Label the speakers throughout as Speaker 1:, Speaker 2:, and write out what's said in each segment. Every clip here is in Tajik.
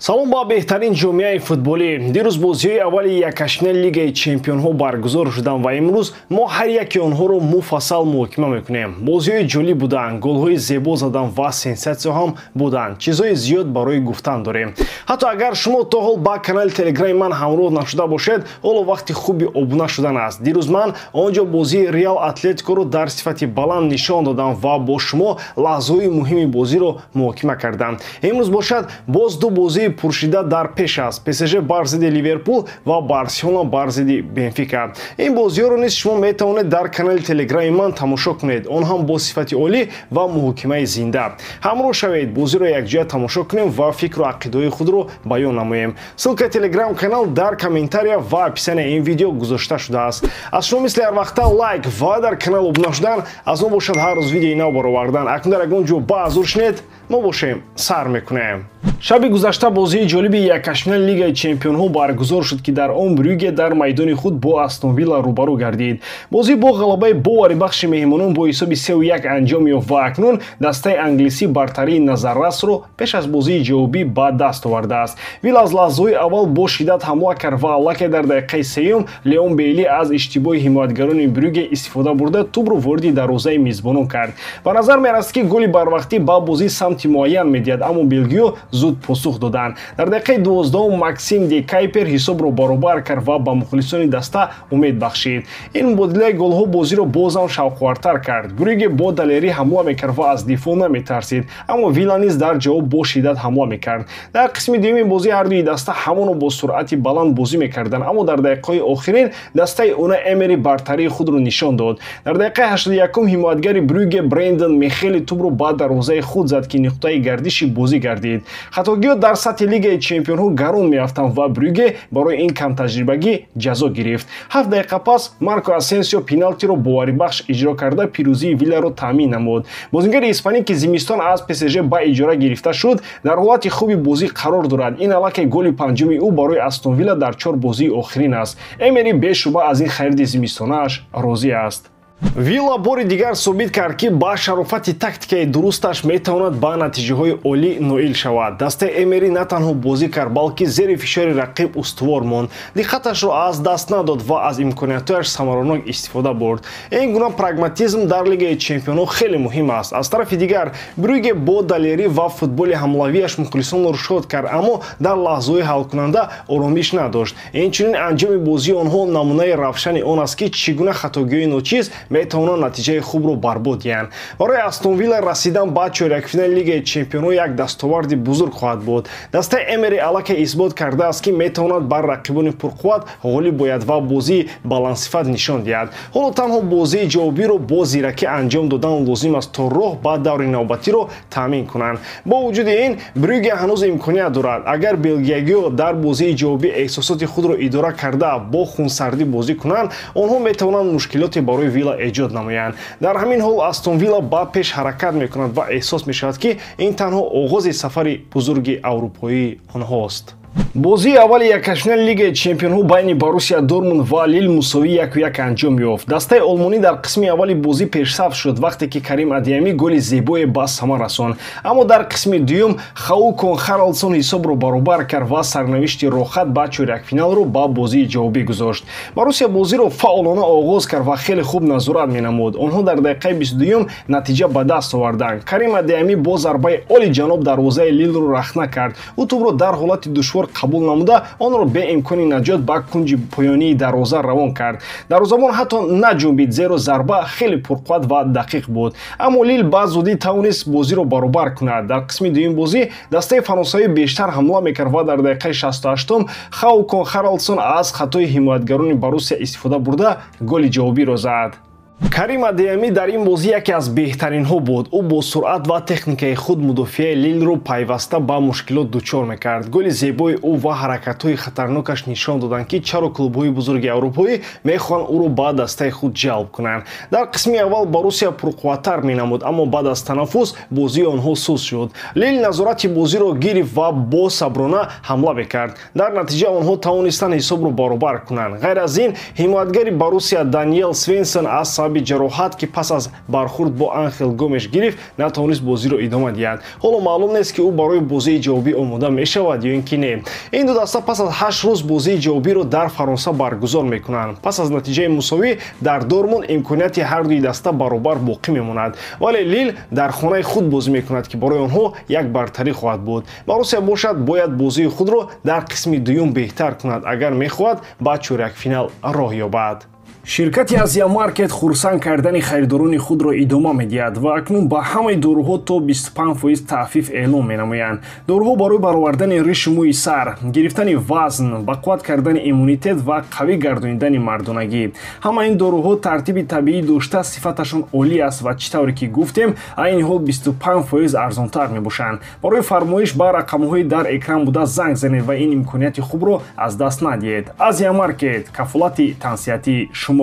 Speaker 1: салом ба беҳтарин ҷомеаи футболӣ. дирӯз бозиҳои аввали якашнали лигаи чемпионҳо баргузор шуданд ва имрӯз мо ҳар яки онҳоро муфассал муҳокима мекунем. бозиҳои ҷолиб буданд, голҳои зебо заданд ва сенсатсия ҳам буданд. чизҳои зиёд барои гуфтан дорем. ҳатто агар шумо то ҳол ба канали телеграми ман ҳамроҳ нашуда бошед, ҳоло вақти хуби обуна шудан аст. дирӯз ман онҷо бозии Реал Атлетикоро дар сифати баланд нишон додам ва бо шумо лаҳзаҳои муҳими бозиро муҳокима кардам. имрӯз бошад боз ду бозии пуршида дар пеш аст. ПСЖ бар зидди Ливерпул ва Барселона бар зидди Бенфика. ин бозиҳоро низ шумо метавонед дар канали телеграми ман тамошо кунед, он ҳам бо сифати олӣ ва муҳокимаи зинда. ҳамроҳ шавед, бозиро якҷоя тамошо кунем ва фикру ақидаҳои худро баён намоем. ссилкаи телеграм канал дар комментария ва описанияи ин видео гузошта шудааст. аз шумо мисли ҳар вақта лайк ва дар канал обуна шудан, аз мо бошад ҳар рӯз видеои нав баровардан. акнун дар ягон ҷо ба азур шинед, мо бошем сар мекунем. шаби гузашта бозии ҷолиби якашнали лигаи чемпионҳо баргузор шуд ки дар он Брюгге дар майдони худ бо Астон Вилла рӯбарӯ гардид. бозӣ бо ғалабаи боварибахши меҳмонон бо ҳисоби 3-1 анҷом ёфт ва акнун дастаи англисӣ бартарии назаррасро пеш аз бозии ҷавобӣ ба даст овардааст. Вилла аз лаҳзаҳои аввал бо шиддат ҳамла кард ва аллакай дар дақиқаи сеюм Леон Бейли аз иштибоҳи ҳимоятгарони Брюгге истифода бурда тӯбро ворди дарвозаи мизбонон кард. ба назар мерасад ки голи барвақтӣ ба бозӣ самти муайян медиҳад, аммо белгиё зуд посух доданд. дар дақиқаи 12 Максим де Кайпер ҳисобро баробар кард ва ба мухлисони даста умед бахшид. ин мубодилаи голҳо бозиро бозам шавқовартар кард. Брюгге бо далерӣ ҳамла мекард ва аз дифоъ наметарсид, аммо Вилла низ дар ҷавоб бо шиддат ҳамла мекард. дар қисми дуюми бозӣ ҳардуи даста ҳамоно бо суръати баланд бозӣ мекарданд, аммо дар дақиқаҳои охирин дастаи Уна Эмери бартарии худро нишон дод. дар дақиқаи 81 ҳимоятгари Брюгге Брендон Михели тӯбро ба дарвозаи худ зад ки нуқтаи гардиши бозӣ гардид. хатогиҳо дар сатҳи лигаи чемпионҳо гарон меафтанд ва Брюгге барои ин камтаҷрибагӣ ҷазо гирифт. 7 дақиқа пас Марко Асенсио пеналтиро боварибахш иҷро карда пирӯзии Вилларо таъмин намуд. бозингари испанӣ ки зимистон аз ПСЖ ба иҷора гирифта шуд, дар ҳолати хуби бозӣ қарор дорад. ин аллакай голи панҷуми ӯ барои Астон Вилла дар 4 бозии охирин аст. Эмери бешубҳа аз ин хариди зимистонааш розӣ аст. Вилла бори дигар собит кард ки ба шарофати тактикаи дурусташ метавонад ба натиҷаҳои олӣ ноил шавад. дастаи Эмери на танҳо бозӣ кард, балки зери фишори рақиб устувор монд. диққаташро аз даст надод ва аз имкониятҳояш самаронок истифода бурд. ин гуна прагматизм дар лигаи чемпионҳо хеле муҳим аст. аз тарафи дигар Брюгге бо далерӣ ва футболи ҳамлавияш мухлисонро шод кард, аммо дар лаҳзаҳои ҳалкунанда оромиш надошт. инчунин анҷоми бозии онҳо намунаи равшани он аст ки чӣ гуна хатогиҳои ночиз метавонанд натиҷаи хубро барбод диҳанд. барои Астон Вилла расидан ба чорякфинали лигаи чемпионҳо як дастоварди бузург хоҳад буд. дастаи Эмери аллакай исбот кардааст ки метавонад бар рақибони пурқувват ғолиб бояд ва бозии баландсифат нишон диҳад. ҳоло танҳо бозии ҷавобиро бо зиракӣ анҷом додан лозим аст то роҳ ба даври навбатиро таъмин кунанд. бо вуҷуди ин Брюгге ҳанӯз имконият дорад. агар белгиягиҳо дар бозии ҷавобӣ эҳсосоти худро идора карда бо хунсардӣ бозӣ кунанд, онҳо метавонанд мушкилоте барои Вилла эҷод намоянд. дар ҳамин ҳол Астон Вилла ба пеш ҳаракат мекунад ва эҳсос мешавад ки ин танҳо оғози сафари бузурги аврупоии онҳост. бозии аввали якашнали лигаи чемпионҳо байни Боруссия Дормунд ва Лил мусовӣ 1-1 анҷом ёфт. дастаи олмонӣ дар қисми аввали бозӣ пешсаф шуд, вақте ки Карим Адиями голи зебое ба самар расонд. аммо дар қисми дуюм Хаукон Харалдсон ҳисобро баробар кард ва сарнавишти рохат ба чорякфиналро ба бозии ҷавобӣ гузошт. Боруссия бозиро фаъолона оғоз кард ва хеле хуб назорат менамуд. онҳо дар дақиқаи 22 натиҷа ба даст оварданд. Карим Адиями бо зарбаи олиҷаноб дарвозаи Лилро рахна кард. ӯ тӯбро дар ҳолати душвор қабул намуда, онро бе имкони наҷот ба кунҷи поёнии дарвоза равон кард. дарвозабон ҳатто наҷунбид, зеро зарба хеле пурқувват ва дақиқ буд. аммо Лил ба зудӣ тавонист бозиро баробар кунад. дар қисми дуюм бозӣ дастаи фаронсавӣ бештар ҳамла мекард ва дар дақиқаи 68 Хаукон Харалдсон аз хатои ҳимоятгарони Боруссия истифода бурда голи ҷавобиро зад. Карим Адиями дар ин бозӣ яке аз беҳтаринҳо буд. ӯ бо суръат ва техникаи худ мудофиаи Лилро пайваста ба мушкилот дучор мекард. голи зебои ӯ ва ҳаракатҳои хатарнокаш нишон доданд ки чаро клубҳои бузурги аврупоӣ мехоҳанд ӯро ба дастаи худ ҷалб кунанд. дар қисми аввал Боруссия пурқувваттар менамуд, аммо баъд аз танаффус бозии онҳо суст шуд. Лил назорати бозиро гирифт ва бо саброна ҳамла мекард. дар натиҷа онҳо тавонистанд ҳисобро баробар кунанд. ғайр аз ин ҳимоятгари Боруссия Даниел Свенсон аз сабаби ҷароҳат ки пас аз бархурд бо Анхел Гомеш гирифт, натавонист бозиро идома диҳад. Ҳоло маълум нест ки ӯ барои бозии ҷавобӣ омода мешавад ё ин ки не. Ин ду даста пас аз 8 рӯз бозии ҷавобиро дар Фаронса баргузор мекунанд. Пас аз натиҷаи мусовӣ дар Дормунд имконияти ҳардуи даста баробар боқӣ мемонад. Вале Лил дар хонаи худ бозӣ мекунад ки барои онҳо як бартарӣ хоҳад буд. Боруссия бошад бояд бозии худро дар қисми дуюм беҳтар кунад агар мехоҳад ба чоракфинал роҳ ёбад. Ширкати Азия Маркет хурсанд кардани харидорони худро идома медиҳад ва акнун ба ҳамаи доруҳо то 25% таъфиф эълон менамоянд. Доруҳо барои баровардани риши мӯи сар, гирифтани вазн, бақувват кардани иммунитет ва қавӣ гардонидани мардонагӣ. Ҳама ин доруҳо тартиби табиӣ дошта сифаташон олӣ аст ва чӣ тавре ки гуфтем, айни ҳол 25% арзонтар мебошанд. Барои фармоиш ба рақамҳои дар экран буда занг занед ва ин имконияти хубро аз даст надиҳед. Азия Маркет, кафолати тансиятии шумо.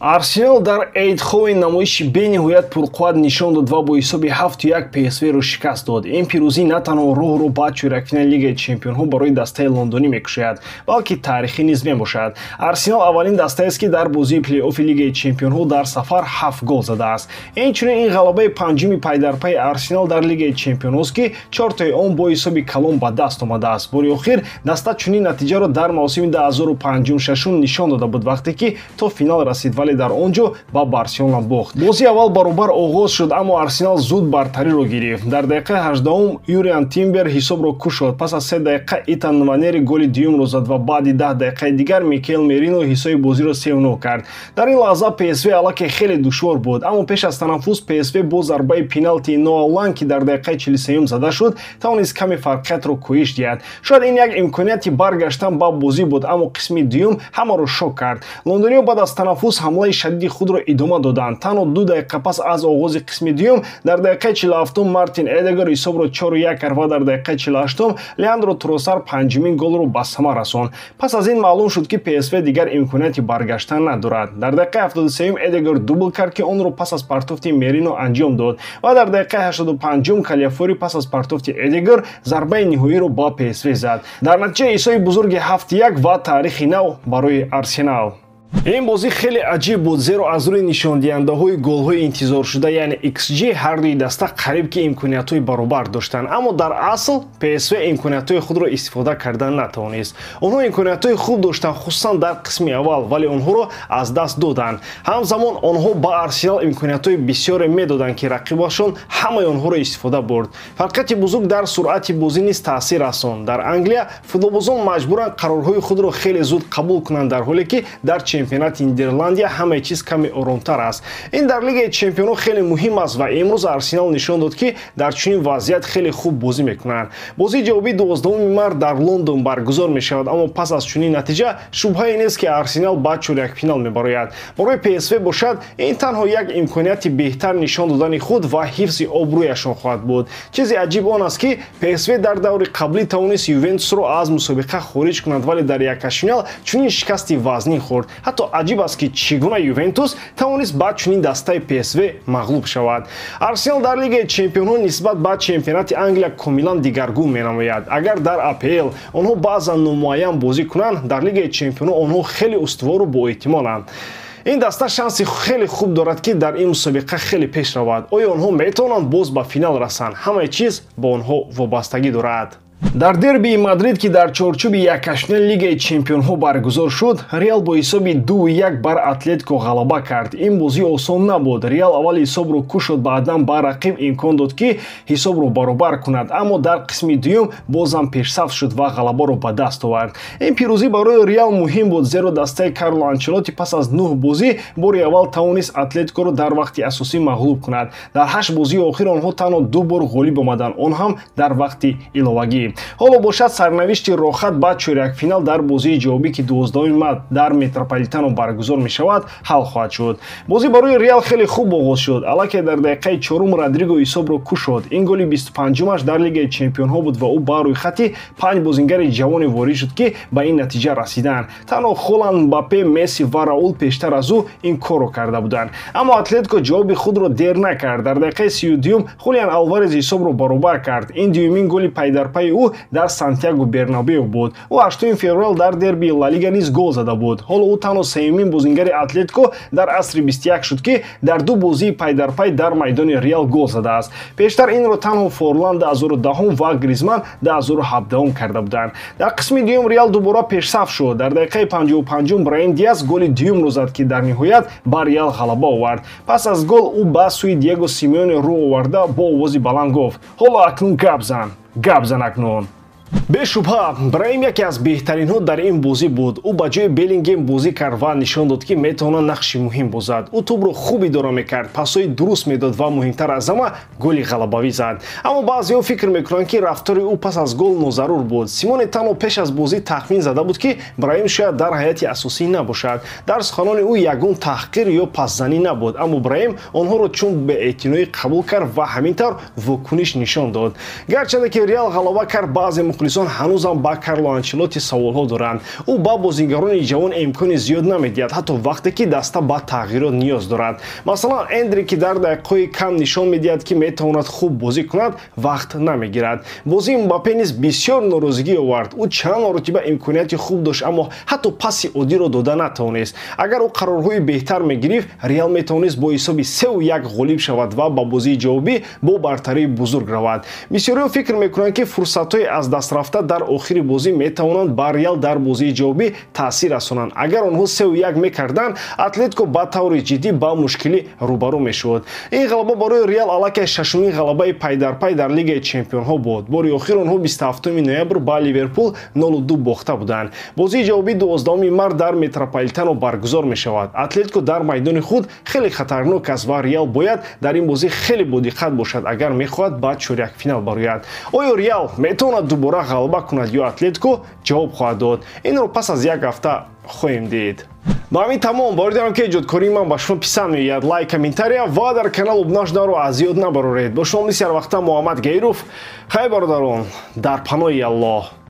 Speaker 1: Арсенал дар эйдхови намоиши бениҳоят пурқувват нишон дод ва бо ҳисоби 7-1 ПСВ-ро шикаст дод. Ин пирӯзӣ на танҳо роҳро ба чоракфинали Лигаи Чемпионҳо барои дастаи лондонӣ мекушояд, балки таърихӣ низ мебошад. Арсенал аввалин дастаест ки дар бозии плей-оффи Лигаи Чемпионҳо дар сафар 7 гол задааст. Инчунин ин ғалабаи панҷуми пайдарпай Арсенал дар Лигаи Чемпионҳост ки 4-таи он бо ҳисоби калон ба даст омадааст. Бори охир даста чунин натиҷаро дар мавсими 2005-6 нишон дода буд, вақте ки то финал расид, вале дар онҷо ба Барселона бохт. Бозии аввал баробар оғоз шуд, аммо Арсенал зуд бартариро гирифт. Дар дақиқаи 18 Юриан Тимбер ҳисобро кушод. Пас аз 3 дақиқа Итан Нванери голи дуюмро зад ва баъди 10 дақиқаи дигар Микел Мерино ҳисоби бозиро 3-0 кард. Дар ин лаҳза ПСВ аллакай хеле душвор буд, аммо пеш аз танаффус ПСВ бо зарбаи пеналтии Ноалан ки дар дақиқаи 43 зада шуд, тавонист каме фарқиятро кӯҳиш диҳад. Шояд ин як имконияти баргаштан ба бозӣ буд, аммо қисми дуюм ҳамаро шок кард. Лондониё баъд аз танаффус ҳамлаи шадиди худро идома доданд. Танҳо 2 дақиқа пас аз оғози қисми дуюм дар дақиқаи 47 Мартин Эдегар ҳисобро 4-1 кард ва дар дақиқаи 48 Леандро Тросар панҷумин голро ба сама расонд. Пас аз ин маълум шуд ки ПСВ дигар имконияти баргаштан надорад. Дар дақиқаи 73 Эдегар дубл кард ки онро пас аз партофти Мерино анҷом дод ва дар дақиқаи 85 Калиафори пас аз партофти Эдегар зарбаи ниҳоиро ба ПСВ зад. Дар натиҷа исои бузурги 7-1 ва таърихи нав барои Арсенал. Ин бозӣ хеле аҷиб буд, зеро аз рӯи нишондиҳандаҳои голҳои интизоршуда яъне XG ҳардуи даста қариб ки имкониятҳои баробар доштанд, аммо дар асл ПСВ имкониятҳои худро истифода кардан натавонист. Онҳо имкониятҳои хуб доштанд, хусусан дар қисми аввал, вале онҳоро аз даст доданд. Ҳамзамон онҳо ба Арсенал имкониятҳои бисёре медоданд ки рақибашон ҳамаи онҳоро истифода бурд. Фарқияти бузург дар суръати бозӣ низ таъсир расонд. Дар Англия футболбозон маҷбуранд қарорҳои худро хеле зуд қабул кунанд, дар ҳоле ки дар чемпионати Нидерландия ҳамаи чиз каме оромтар аст. Ин дар Лигаи Чемпионҳо хеле муҳим аст ва имрӯз Арсенал нишон дод ки дар чунин вазъият хеле хуб бозӣ мекунанд. Бозии ҷавобии 12 март дар Лондон баргузор мешавад, аммо пас аз чунин натиҷа шубҳае нест ки Арсенал ба чоракфинал мебарояд. Барои ПСВ бошад, ин танҳо як имконияти беҳтар нишон додани худ ва ҳифзи обрӯяшон хоҳад буд. Чизи аҷиб он аст ки ПСВ дар даври қаблӣ тавонист Ювентусро аз мусобиқа хориҷ кунад, вале дар яккашфинал чунин шикасти вазнин хӯрд. Ҳатто аҷиб аст ки чӣ гуна Ювентус тавонист ба чунин дастаи ПСВ мағлуб шавад. Арсенал дар Лигаи Чемпионҳо нисбат ба чемпионати Англия комилан дигаргун менамояд. Агар дар АПЛ онҳо баъзан номуайян бозӣ кунанд, дар Лигаи Чемпионҳо онҳо хеле устувору боэҳтимоланд. ин даста шанси хеле хуб дорад ки дар ин мусобиқа хеле пеш равад. Оё онҳо метавонанд боз ба финал расанд? Ҳамаи чиз ба онҳо вобастагӣ дорад. Дар дербии Мадрид ки дар чорчӯби яккашфинали Лигаи Чемпионҳо баргузор шуд, Реал бо ҳисоби 2-1 бар Атлетико ғалаба кард. Ин бозӣ осон набуд. Реал аввал ҳисобро кушод, баъдан ба рақиб имкон дод ки ҳисобро баробар кунад, аммо дар қисми дуюм бозам пешсаф шуд ва ғалабаро ба даст овард. Ин пирӯзӣ барои Реал муҳим буд, зеро дастаи Карло Анчелоти пас аз 9 бозӣ бори аввал тавонист Атлетикоро дар вақти асосӣ мағлуб кунад. Дар 8 бозии охир онҳо танҳо 2 бор ғолиб омаданд, он ҳам дар вақти иловагӣ. ҳоло бошад сарнавишти рохат ба чоракфинал дар бозии ҷавобӣ ки 12 март дар Метрополитано баргузор мешавад ҳал хоҳад шуд. Бозӣ барои Реал хеле хуб оғоз шуд. Аллакай дар дақиқаи 4 Родриго ҳисобро кушод. Ин голи 25-аш дар Лигаи Чемпионҳо буд ва ӯ ба рӯи хати 5 бозингари ҷавоне ворид шуд ки ба ин натиҷа расиданд. Танҳо Холланд, Мбаппе, Месси ва Раул пештар аз ӯ ин корро карда буданд. Аммо Атлетико ҷавоби худро дер накард. Дар дақиқаи 32 Хулиан Алварес ҳисобро баробар кард. Ин дуюмин голи пайдарпаи ӯ ӯ дар Сантьяго Бернабеу буд. Ӯ 8 феврал дар дерби Ла Лига низ гол зада буд. Ҳоло ӯ танҳо сеюмин бозингари Атлетико дар асри 21 шуд, ки дар ду бозии пайдарпай дар майдони Реал гол задааст. Пештар инро танҳо Форлан 2010 ва Гризман 2017 карда буданд. Дар қисми дуюм Реал дубора пешсаф шуд. Дар дақиқаи 55 Брайан Диас голи дуюмро зад, ки дар ниҳоят ба Реал ғалаба овард. Пас аз гол ӯ ба сӯи Диего Симеоне рӯ оварда бо овози баланд гуфт: «Ҳоло акнун гап зан акнун». бешубҳа Брайм яке аз беҳтаринҳо дар ин бозӣ буд. Ӯ ба ҷои Беллингем бозӣ кард ва нишон дод, ки метавонад нақши муҳим бозад. Ӯ тӯбро хуб идора мекард, пасҳои дуруст медод ва муҳимтар аз ҳама голи ғалабавӣ зад. Аммо баъзеҳо фикр мекунанд, ки рафтори ӯ пас аз гол нозарур буд. Симоне танҳо пеш аз бозӣ тахмин зада буд, ки Брайм шояд дар ҳайати асосӣ набошад. Дар суханони ӯ ягон таҳқир ё пасзанӣ набуд, аммо Брайм онҳоро чун беэътиноӣ қабул кард ва ҳамин тавр вокуниш нишон дод. Гарчанде ки Реал ғалаба кард, баъзе мухлисон ҳанӯзам ба Карло Анчелоти саволҳо доранд. Ӯ ба бозигарони ҷавон имкони зиёд намедиҳад, ҳатто вақте ки даста ба тағйирот ниёз дорад. Масалан, Эндри, ки дар дақиқаҳои кам нишон медиҳад, ки метавонад хуб бозӣ кунад, вақт намегирад. Бозии Мбаппе низ бисёр норозигӣ овард. Ӯ чанд маротиба имконияти хуб дошт, аммо ҳатто паси оддиро дода натавонист. Агар ӯ қарорҳои беҳтар мегирифт, Реал метавонист бо ҳисоби 3-1 ғолиб шавад ва ба бозии ҷавобӣ бо бартарии бузург равад. Бисёриҳо фикр мекунанд, ки фурсатҳои аз даст рафта дар охири бозӣ метавонанд ба Реал дар бозии ҷавобӣ таъсир расонанд. Агар онҳо 3-1 мекарданд, Атлетико ба таври ҷиддӣ ба мушкилӣ рӯбарӯ мешуд. Ин ғалаба барои Реал аллакай шашумин ғалабаи пайдарпай дар Лигаи Чемпионҳо буд. Бори охир онҳо 27 ноябр ба Ливерпул 0-2 бохта буданд. Бозии ҷавобӣ 12 март дар Метрополитано баргузор мешавад. Атлетико дар майдони худ хеле хатарнок аст ва Реал бояд дар ин бозӣ хеле бодиққат бошад, агар мехоҳад ба чорякфинал барояд. Оё Реал метавонад дубора ғалаба кунад ё Атлетико? Ҷавоб хоҳад дод. Инро пас аз як ҳафта хоҳем дид. ба ҳамин тамом боридарам, ки эҷодкории ман ба шумо писанд меояд. Лайк, комментария ва дар канал обуна шуданро аз ёд набароред. Бо шумо мисли ҳар вақта Муҳаммад Гайров. Хай бародарон, дар паноҳи Аллоҳ.